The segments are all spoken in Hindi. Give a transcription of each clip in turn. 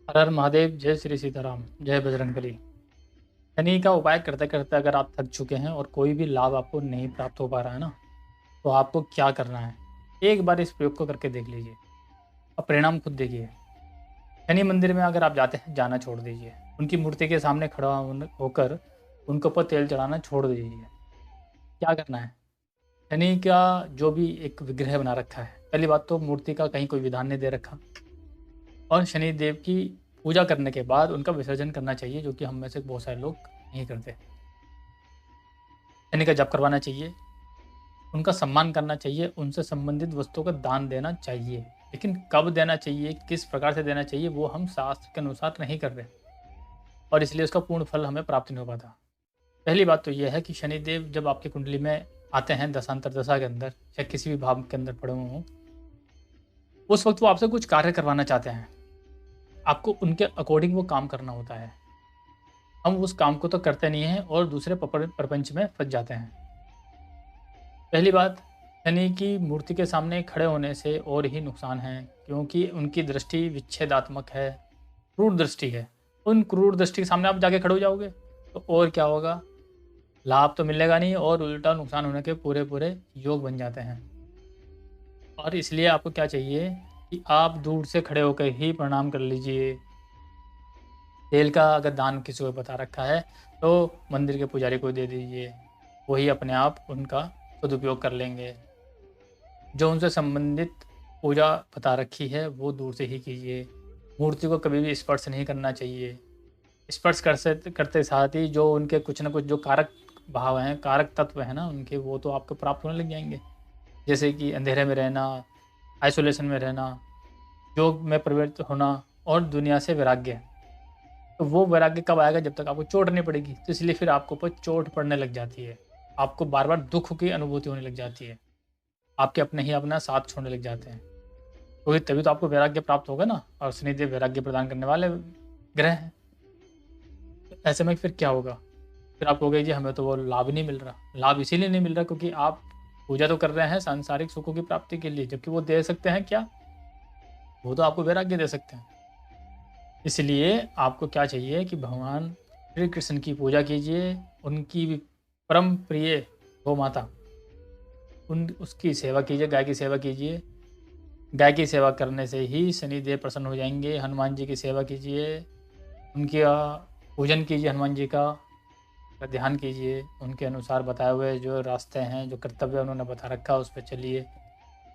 हर हर महादेव, जय श्री सीताराम, जय बजरंगबली। शनि का उपाय करते करते अगर आप थक चुके हैं और कोई भी लाभ आपको नहीं प्राप्त हो पा रहा है ना, तो आपको क्या करना है? एक बार इस प्रयोग को करके देख लीजिए और परिणाम खुद देखिए। शनि मंदिर में अगर आप जाते हैं, जाना छोड़ दीजिए। उनकी मूर्ति के सामने खड़ा होकर उनके ऊपर तेल चढ़ाना छोड़ दीजिए। क्या करना है? शनि का जो भी एक विग्रह बना रखा है, पहली बात तो मूर्ति का कहीं कोई विधान नहीं दे रखा, और शनि देव की पूजा करने के बाद उनका विसर्जन करना चाहिए, जो कि हम में से बहुत सारे लोग नहीं करते। शनि का जप करवाना चाहिए, उनका सम्मान करना चाहिए, उनसे संबंधित वस्तुओं का दान देना चाहिए। लेकिन कब देना चाहिए, किस प्रकार से देना चाहिए, वो हम शास्त्र के अनुसार नहीं कर रहे, और इसलिए उसका पूर्ण फल हमें प्राप्त नहीं हो पाता। पहली बात तो यह है कि शनिदेव जब आपकी कुंडली में आते हैं दशांतर दशा के अंदर या किसी भी भाव के अंदर पड़े हुए हों, उस वक्त वो आपसे कुछ कार्य करवाना चाहते हैं। आपको उनके अकॉर्डिंग वो काम करना होता है। हम उस काम को तो करते नहीं हैं और दूसरे प्रपंच में फंस जाते हैं। पहली बात, शनि की मूर्ति के सामने खड़े होने से और ही नुकसान है, क्योंकि उनकी दृष्टि विच्छेदात्मक है, क्रूर दृष्टि है। उन क्रूर दृष्टि के सामने आप जाके खड़े हो जाओगे तो और क्या होगा? लाभ तो मिलेगा नहीं और उल्टा नुकसान होने के पूरे पूरे योग बन जाते हैं। और इसलिए आपको क्या चाहिए कि आप दूर से खड़े होकर ही प्रणाम कर लीजिए। तेल का अगर दान किसी को बता रखा है तो मंदिर के पुजारी को दे दीजिए, वही अपने आप उनका सदुपयोग कर लेंगे। जो उनसे संबंधित पूजा बता रखी है वो दूर से ही कीजिए। मूर्ति को कभी भी स्पर्श नहीं करना चाहिए। स्पर्श करते साथ ही जो उनके कुछ न कुछ जो कारक भाव हैं, कारक तत्व हैं ना उनके, वो तो आपको प्राप्त होने लग जाएंगे। जैसे कि अंधेरे में रहना, आइसोलेशन में रहना, योग में प्रवृत्त होना और दुनिया से वैराग्य। तो वो वैराग्य कब आएगा? जब तक आपको चोट नहीं पड़ेगी। तो इसलिए फिर आपको ऊपर चोट पड़ने लग जाती है, आपको बार बार दुख की अनुभूति होने लग जाती है, आपके अपने ही अपना साथ छोड़ने लग जाते हैं। क्योंकि तभी तो आपको वैराग्य प्राप्त होगा ना, और शनिदेव वैराग्य प्रदान करने वाले ग्रह हैं। तो ऐसे में फिर क्या होगा? फिर आप कहोगे जी हमें तो वो लाभ नहीं मिल रहा। लाभ इसीलिए नहीं मिल रहा क्योंकि आप पूजा तो कर रहे हैं सांसारिक सुखों की प्राप्ति के लिए, जबकि वो दे सकते हैं क्या? वो तो आपको वैराग्य दे सकते हैं। इसलिए आपको क्या चाहिए कि भगवान श्री कृष्ण की पूजा कीजिए, उनकी भी परम प्रिय गौ माता, उसकी सेवा कीजिए, गाय की सेवा कीजिए। गाय की सेवा करने से ही शनिदेव प्रसन्न हो जाएंगे। हनुमान जी की सेवा कीजिए, उनके पूजन कीजिए, हनुमान जी का ध्यान कीजिए, उनके अनुसार बताए हुए जो रास्ते हैं, जो कर्तव्य उन्होंने बता रखा उस पर चलिए।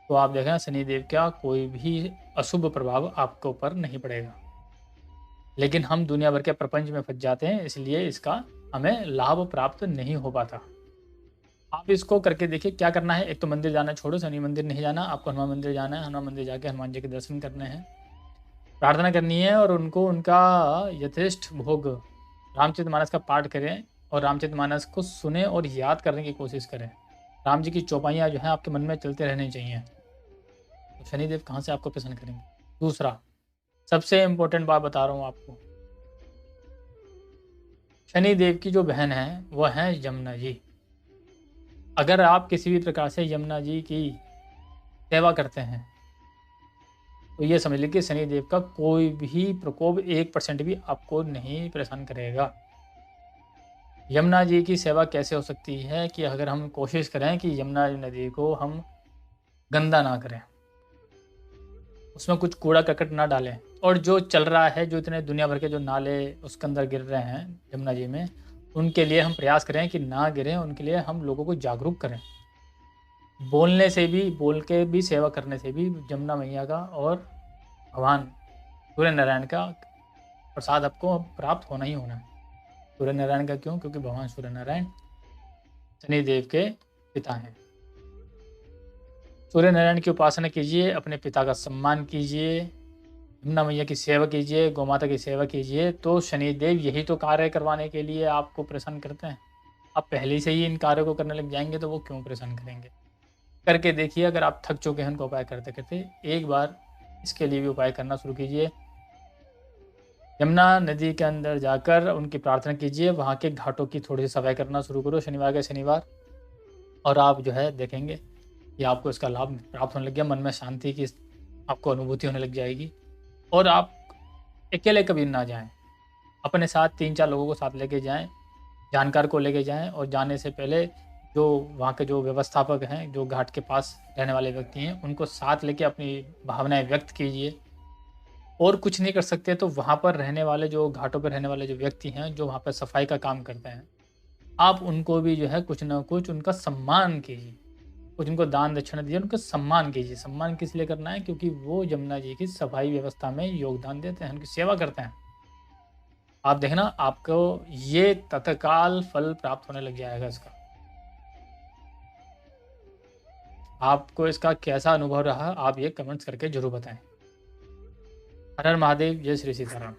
तो आप देखें शनिदेव का कोई भी अशुभ प्रभाव आपके ऊपर नहीं पड़ेगा। लेकिन हम दुनिया भर के प्रपंच में फंस जाते हैं, इसलिए इसका हमें लाभ प्राप्त नहीं हो पाता। आप इसको करके देखिए क्या करना है। एक तो मंदिर जाना छोड़ो, शनि मंदिर नहीं जाना, आपको हनुमान मंदिर जाना है। हनुमान मंदिर जाके हनुमान जी के दर्शन करने हैं, प्रार्थना करनी है और उनको उनका यथेष्ट भोग रामचरितमानस का पाठ करें और रामचरितमानस को सुने और याद करने की कोशिश करें। राम जी की चौपाइयाँ जो हैं आपके मन में चलते रहनी चाहिए। तो शनिदेव कहाँ से आपको प्रसन्न करेंगे? दूसरा, सबसे इम्पोर्टेंट बात बता रहा हूँ आपको, शनि देव की जो बहन है वह है यमुना जी। अगर आप किसी भी प्रकार से यमुना जी की सेवा करते हैं तो ये समझ लीजिए कि शनि देव का कोई भी प्रकोप 1% भी आपको नहीं परेशान करेगा। यमुना जी की सेवा कैसे हो सकती है कि अगर हम कोशिश करें कि यमुना नदी को हम गंदा ना करें, उसमें कुछ कूड़ा करकट ना डालें, और जो चल रहा है, जो इतने दुनिया भर के जो नाले उसके अंदर गिर रहे हैं यमुना जी में, उनके लिए हम प्रयास करें कि ना गिरें। उनके लिए हम लोगों को जागरूक करें। बोलने से भी, बोल के भी सेवा करने से भी यमुना मैया का और भगवान सूर्य नारायण का प्रसाद आपको प्राप्त होना ही होना है। सूर्य नारायण का क्यों? क्योंकि भगवान सूर्य नारायण शनिदेव के पिता हैं। सूर्य नारायण की उपासना कीजिए, अपने पिता का सम्मान कीजिए, यमुना मैया की सेवा कीजिए, गौ माता की सेवा कीजिए। तो शनिदेव यही तो कार्य करवाने के लिए आपको प्रसन्न करते हैं। आप पहले से ही इन कार्यों को करने लग जाएंगे तो वो क्यों प्रसन्न करेंगे? करके देखिए। अगर आप थक चुके हैं उनका उपाय करते करते, एक बार इसके लिए भी उपाय करना शुरू कीजिए। यमुना नदी के अंदर जाकर उनकी प्रार्थना कीजिए, वहाँ के घाटों की थोड़ी सी सफाई करना शुरू करो शनिवार के शनिवार, और आप जो है देखेंगे कि आपको इसका लाभ प्राप्त होने लग गया। मन में शांति की आपको अनुभूति होने लग जाएगी और आप अकेले कभी ना जाएँ। अपने साथ 3-4 लोगों को साथ लेके जाएँ, जानकार को लेके जाएँ और जाने से पहले जो वहाँ के जो व्यवस्थापक हैं, जो घाट के पास रहने वाले व्यक्ति हैं, उनको साथ लेके अपनी भावनाएँ व्यक्त कीजिए। और कुछ नहीं कर सकते तो वहाँ पर रहने वाले जो घाटों पे रहने वाले जो व्यक्ति हैं, जो वहाँ पे सफाई का काम करते हैं, आप उनको भी जो है कुछ न कुछ उनका सम्मान कीजिए। कुछ उनको दान दक्षिणा दीजिए, उनका सम्मान कीजिए। सम्मान किस लिए करना है? क्योंकि वो यमुना जी की सफाई व्यवस्था में योगदान देते हैं, उनकी सेवा करते हैं। आप देखना आपको ये तत्काल फल प्राप्त होने लग जाएगा इसका। आपको इसका कैसा अनुभव रहा? आप ये कमेंट्स करके ज़रूर बताएँ। हर हर महादेव! जय श्री सीताराम।